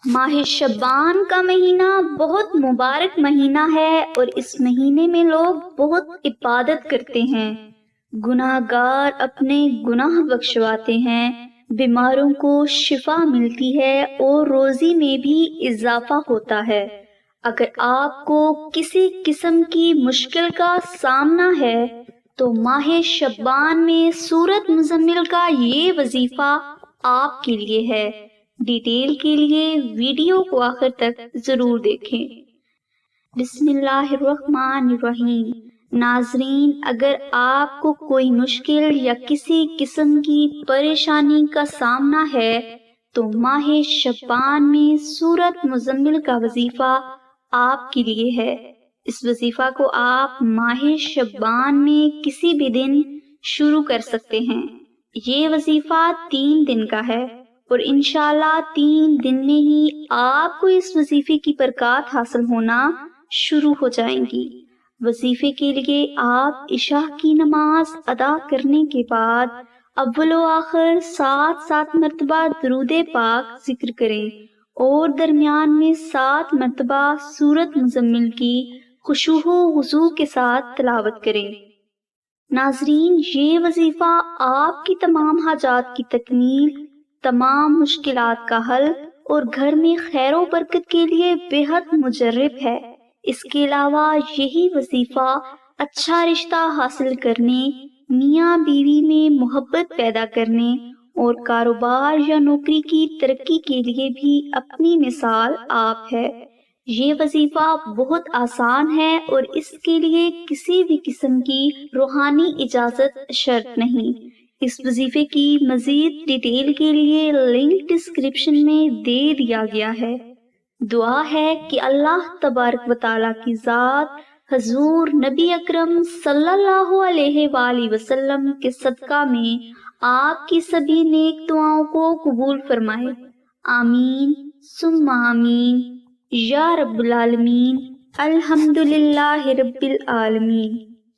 ماہ شعبان کا مہینہ بہت مبارک مہینہ ہے اور اس مہینے میں لوگ بہت عبادت کرتے ہیں۔ گناہ گار اپنے گناہ بخشواتے ہیں، بیماروں کو شفا ملتی ہے اور روزی میں بھی اضافہ ہوتا ہے۔ اگر آپ کو کسی قسم کی مشکل کا سامنا ہے تو ماہ شعبان میں سورۃ مزمل کا یہ وظیفہ آپ کے لیے ہے۔ ڈیٹیل کے لیے ویڈیو کو آخر تک ضرور دیکھیں۔ بسم اللہ الرحمن الرحیم۔ ناظرین، اگر آپ کو کوئی مشکل یا کسی قسم کی پریشانی کا سامنا ہے تو ماہ شعبان میں سورۃ مزمل کا وظیفہ آپ کے لیے ہے۔ اس وظیفہ کو آپ ماہ شعبان میں کسی بھی دن شروع کر سکتے ہیں۔ یہ وظیفہ 3 دن کا ہے اور انشاءاللہ 3 دن میں ہی آپ کو اس وظیفے کی برکات حاصل ہونا شروع ہو جائیں گی۔ وظیفے کے لیے آپ عشاء کی نماز ادا کرنے کے بعد اول و آخر 7 مرتبہ درود پاک ذکر کریں اور درمیان میں 7 مرتبہ سورۃ مزمل کی خشوع و خضوع کے ساتھ تلاوت کریں۔ ناظرین، یہ وظیفہ آپ کی تمام حاجات کی تکمیل، تمام مشکلات کا حل اور گھر میں خیر و برکت کے لیے بے حد مجرب ہے۔ اس کے علاوہ یہی وظیفہ اچھا رشتہ حاصل کرنے، میاں بیوی میں محبت پیدا کرنے اور کاروبار یا نوکری کی ترقی کے لیے بھی اپنی مثال آپ ہے۔ یہ وظیفہ بہت آسان ہے اور اس کے لیے کسی بھی قسم کی روحانی اجازت شرط نہیں۔ اس وظیفے کی مزید ڈیٹیل کے لیے لنک ڈسکرپشن میں دے دیا گیا ہے۔ دعا ہے کہ اللہ تبارک و تعالیٰ کی ذات حضور نبی اکرم صلی اللہ علیہ وآلہ وسلم کے صدقہ میں آپ کی سبھی نیک دعاؤں کو قبول فرمائے۔ آمین ثم آمین یا رب العالمین۔ الحمدللہ رب العالمین۔